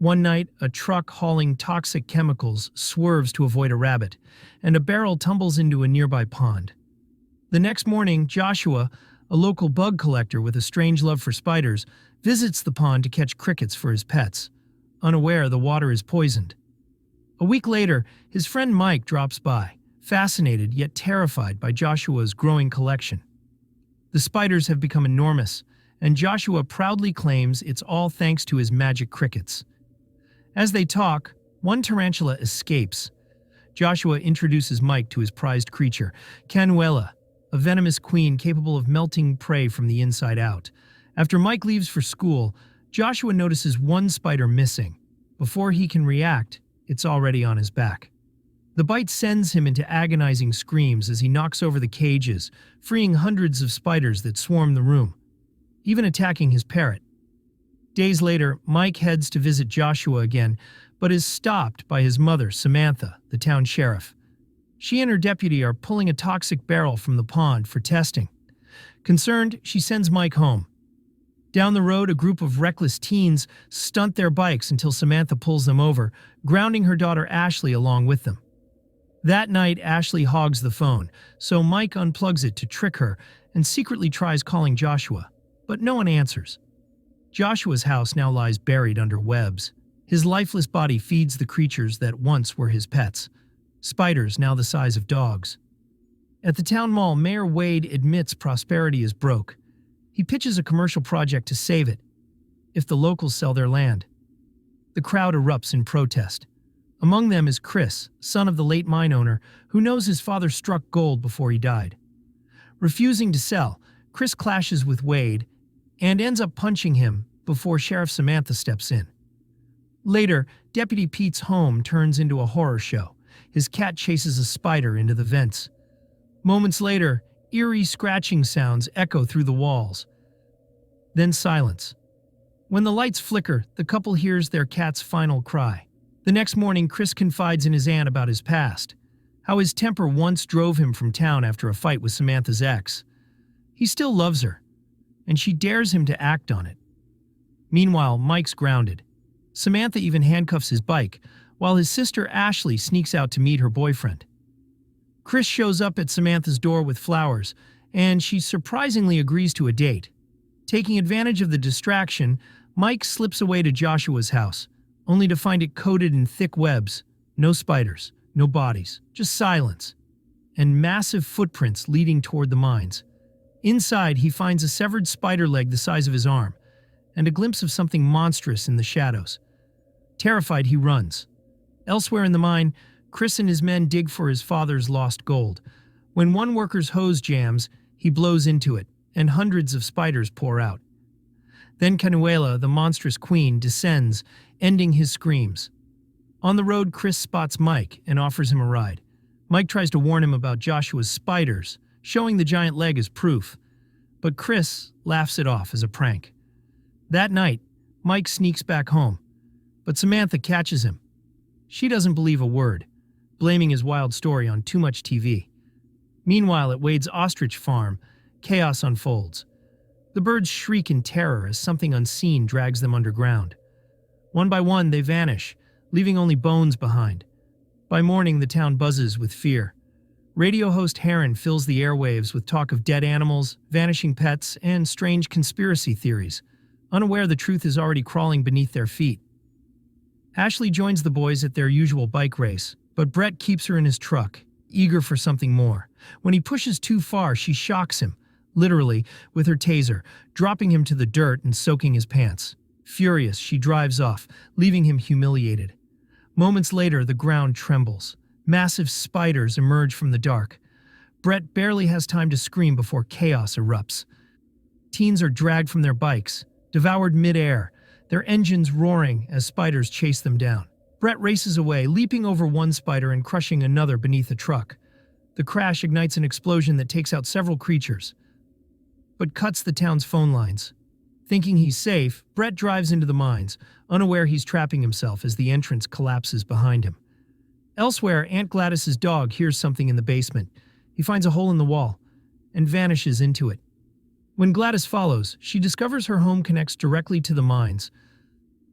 One night, a truck hauling toxic chemicals swerves to avoid a rabbit, and a barrel tumbles into a nearby pond. The next morning, Joshua, a local bug collector with a strange love for spiders, visits the pond to catch crickets for his pets, unaware the water is poisoned. A week later, his friend Mike drops by, fascinated yet terrified by Joshua's growing collection. The spiders have become enormous, and Joshua proudly claims it's all thanks to his magic crickets. As they talk, one tarantula escapes. Joshua introduces Mike to his prized creature, Canuela, a venomous queen capable of melting prey from the inside out. After Mike leaves for school, Joshua notices one spider missing. Before he can react, it's already on his back. The bite sends him into agonizing screams as he knocks over the cages, freeing hundreds of spiders that swarm the room, even attacking his parrot. Days later, Mike heads to visit Joshua again, but is stopped by his mother, Samantha, the town sheriff. She and her deputy are pulling a toxic barrel from the pond for testing. Concerned, she sends Mike home. Down the road, a group of reckless teens stunt their bikes until Samantha pulls them over, grounding her daughter Ashley along with them. That night, Ashley hogs the phone, so Mike unplugs it to trick her and secretly tries calling Joshua, but no one answers. Joshua's house now lies buried under webs. His lifeless body feeds the creatures that once were his pets, spiders now the size of dogs. At the town mall, Mayor Wade admits prosperity is broke. He pitches a commercial project to save it, if the locals sell their land. The crowd erupts in protest. Among them is Chris, son of the late mine owner, who knows his father struck gold before he died. Refusing to sell, Chris clashes with Wade and ends up punching him before Sheriff Samantha steps in. Later, Deputy Pete's home turns into a horror show. His cat chases a spider into the vents. Moments later, eerie scratching sounds echo through the walls. Then silence. When the lights flicker, the couple hears their cat's final cry. The next morning, Chris confides in his aunt about his past, how his temper once drove him from town after a fight with Samantha's ex. He still loves her, and she dares him to act on it. Meanwhile, Mike's grounded. Samantha even handcuffs his bike, while his sister Ashley sneaks out to meet her boyfriend. Chris shows up at Samantha's door with flowers, and she surprisingly agrees to a date. Taking advantage of the distraction, Mike slips away to Joshua's house, only to find it coated in thick webs. No spiders, no bodies, just silence, and massive footprints leading toward the mines. Inside, he finds a severed spider leg the size of his arm, and a glimpse of something monstrous in the shadows. Terrified, he runs. Elsewhere in the mine, Chris and his men dig for his father's lost gold. When one worker's hose jams, he blows into it, and hundreds of spiders pour out. Then Canuela, the monstrous queen, descends, ending his screams. On the road, Chris spots Mike and offers him a ride. Mike tries to warn him about Joshua's spiders, showing the giant leg as proof, but Chris laughs it off as a prank. That night, Mike sneaks back home, but Samantha catches him. She doesn't believe a word, blaming his wild story on too much TV. Meanwhile, at Wade's ostrich farm, chaos unfolds. The birds shriek in terror as something unseen drags them underground. One by one, they vanish, leaving only bones behind. By morning, the town buzzes with fear. Radio host Heron fills the airwaves with talk of dead animals, vanishing pets, and strange conspiracy theories, unaware the truth is already crawling beneath their feet. Ashley joins the boys at their usual bike race, but Brett keeps her in his truck, eager for something more. When he pushes too far, she shocks him, literally, with her taser, dropping him to the dirt and soaking his pants. Furious, she drives off, leaving him humiliated. Moments later, the ground trembles. Massive spiders emerge from the dark. Brett barely has time to scream before chaos erupts. Teens are dragged from their bikes, devoured mid-air, their engines roaring as spiders chase them down. Brett races away, leaping over one spider and crushing another beneath a truck. The crash ignites an explosion that takes out several creatures, but cuts the town's phone lines. Thinking he's safe, Brett drives into the mines, unaware he's trapping himself as the entrance collapses behind him. Elsewhere, Aunt Gladys's dog hears something in the basement. He finds a hole in the wall and vanishes into it. When Gladys follows, she discovers her home connects directly to the mines.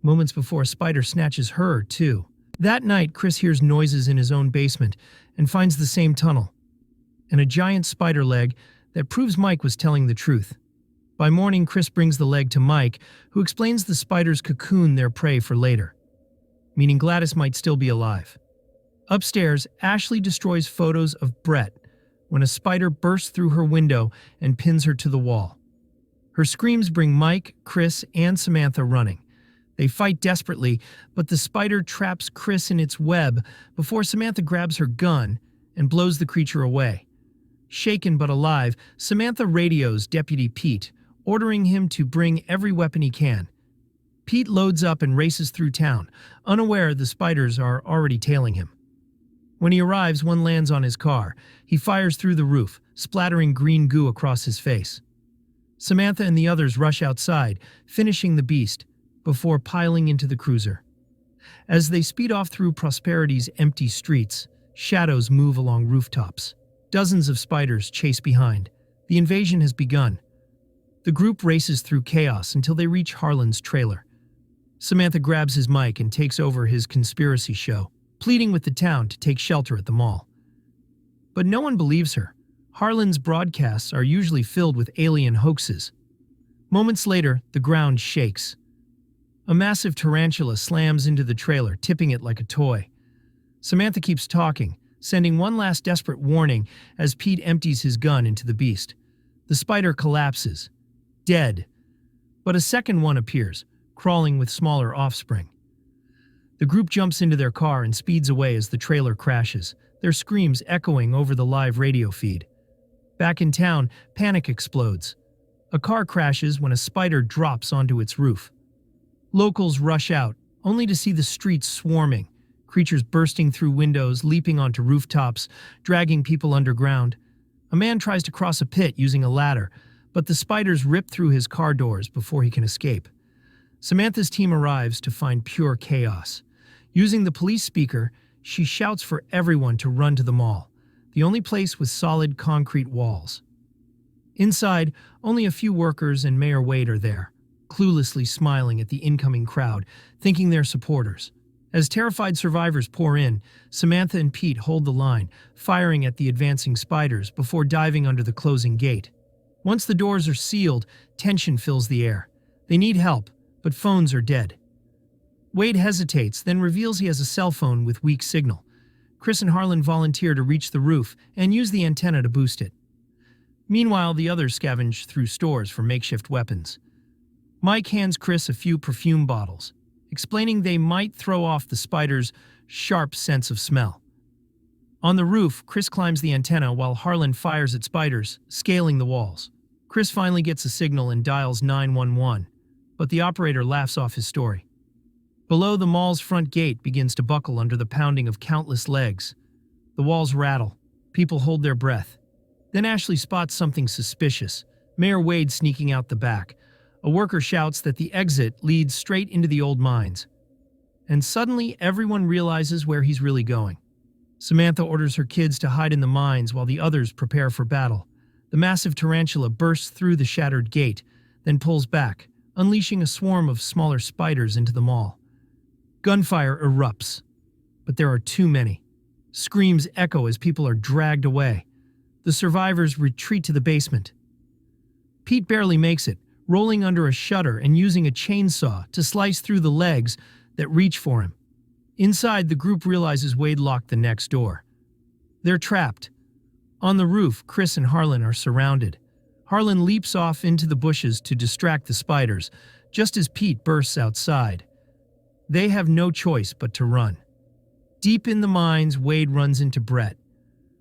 Moments before, a spider snatches her, too. That night, Chris hears noises in his own basement and finds the same tunnel, and a giant spider leg that proves Mike was telling the truth. By morning, Chris brings the leg to Mike, who explains the spiders cocoon their prey for later, meaning Gladys might still be alive. Upstairs, Ashley destroys photos of Brett when a spider bursts through her window and pins her to the wall. Her screams bring Mike, Chris, and Samantha running. They fight desperately, but the spider traps Chris in its web before Samantha grabs her gun and blows the creature away. Shaken but alive, Samantha radios Deputy Pete, ordering him to bring every weapon he can. Pete loads up and races through town, unaware the spiders are already tailing him. When he arrives, one lands on his car. He fires through the roof, splattering green goo across his face. Samantha and the others rush outside, finishing the beast, before piling into the cruiser. As they speed off through Prosperity's empty streets, shadows move along rooftops. Dozens of spiders chase behind. The invasion has begun. The group races through chaos until they reach Harlan's trailer. Samantha grabs his mic and takes over his conspiracy show, pleading with the town to take shelter at the mall. But no one believes her. Harlan's broadcasts are usually filled with alien hoaxes. Moments later, the ground shakes. A massive tarantula slams into the trailer, tipping it like a toy. Samantha keeps talking, sending one last desperate warning as Pete empties his gun into the beast. The spider collapses, dead. But a second one appears, crawling with smaller offspring. The group jumps into their car and speeds away as the trailer crashes, their screams echoing over the live radio feed. Back in town, panic explodes. A car crashes when a spider drops onto its roof. Locals rush out, only to see the streets swarming, creatures bursting through windows, leaping onto rooftops, dragging people underground. A man tries to cross a pit using a ladder, but the spiders rip through his car doors before he can escape. Samantha's team arrives to find pure chaos. Using the police speaker, she shouts for everyone to run to the mall, the only place with solid concrete walls. Inside, only a few workers and Mayor Wade are there, cluelessly smiling at the incoming crowd, thinking they're supporters. As terrified survivors pour in, Samantha and Pete hold the line, firing at the advancing spiders before diving under the closing gate. Once the doors are sealed, tension fills the air. They need help, but phones are dead. Wade hesitates, then reveals he has a cell phone with weak signal. Chris and Harlan volunteer to reach the roof and use the antenna to boost it. Meanwhile, the others scavenge through stores for makeshift weapons. Mike hands Chris a few perfume bottles, explaining they might throw off the spider's sharp sense of smell. On the roof, Chris climbs the antenna while Harlan fires at spiders, scaling the walls. Chris finally gets a signal and dials 911, but the operator laughs off his story. Below, the mall's front gate begins to buckle under the pounding of countless legs. The walls rattle. People hold their breath. Then Ashley spots something suspicious. Mayor Wade sneaking out the back. A worker shouts that the exit leads straight into the old mines. And suddenly, everyone realizes where he's really going. Samantha orders her kids to hide in the mines while the others prepare for battle. The massive tarantula bursts through the shattered gate, then pulls back, unleashing a swarm of smaller spiders into the mall. Gunfire erupts, but there are too many. Screams echo as people are dragged away. The survivors retreat to the basement. Pete barely makes it, rolling under a shutter and using a chainsaw to slice through the legs that reach for him. Inside, the group realizes Wade locked the next door. They're trapped. On the roof, Chris and Harlan are surrounded. Harlan leaps off into the bushes to distract the spiders, just as Pete bursts outside. They have no choice but to run. Deep in the mines, Wade runs into Brett.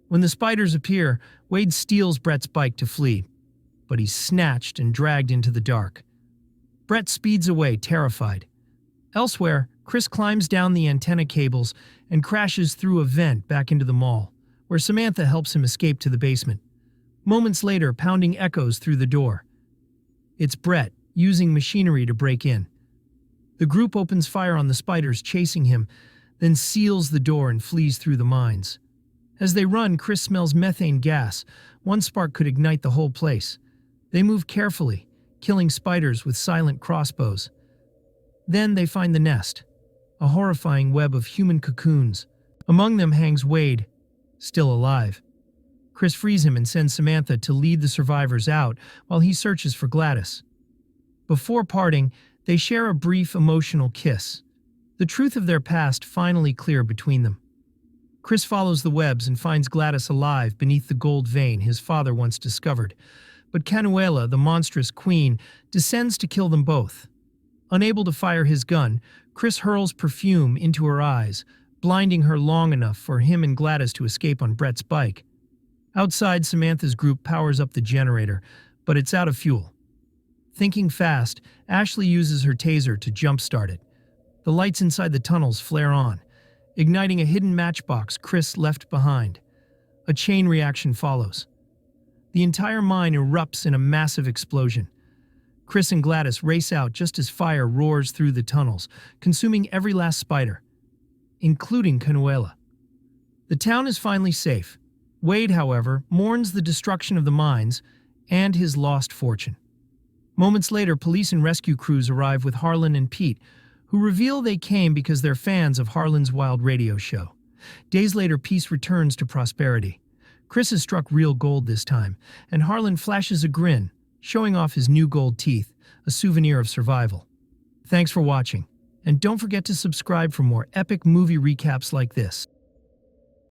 When the spiders appear, Wade steals Brett's bike to flee, but he's snatched and dragged into the dark. Brett speeds away, terrified. Elsewhere, Chris climbs down the antenna cables and crashes through a vent back into the mall, where Samantha helps him escape to the basement. Moments later, pounding echoes through the door. It's Brett, using machinery to break in. The group opens fire on the spiders chasing him, then seals the door and flees through the mines. As they run, Chris smells methane gas. One spark could ignite the whole place. They move carefully, killing spiders with silent crossbows. Then they find the nest, a horrifying web of human cocoons. Among them hangs Wade, still alive. Chris frees him and sends Samantha to lead the survivors out while he searches for Gladys. Before parting, they share a brief emotional kiss, the truth of their past finally clear between them. Chris follows the webs and finds Gladys alive beneath the gold vein his father once discovered, but Canuela, the monstrous queen, descends to kill them both. Unable to fire his gun, Chris hurls perfume into her eyes, blinding her long enough for him and Gladys to escape on Brett's bike. Outside, Samantha's group powers up the generator, but it's out of fuel. Thinking fast, Ashley uses her taser to jumpstart it. The lights inside the tunnels flare on, igniting a hidden matchbox Chris left behind. A chain reaction follows. The entire mine erupts in a massive explosion. Chris and Gladys race out just as fire roars through the tunnels, consuming every last spider, including Canuela. The town is finally safe. Wade, however, mourns the destruction of the mines and his lost fortune. Moments later, police and rescue crews arrive with Harlan and Pete, who reveal they came because they're fans of Harlan's wild radio show. Days later, peace returns to prosperity. Chris has struck real gold this time, and Harlan flashes a grin, showing off his new gold teeth, a souvenir of survival. Thanks for watching, and don't forget to subscribe for more epic movie recaps like this.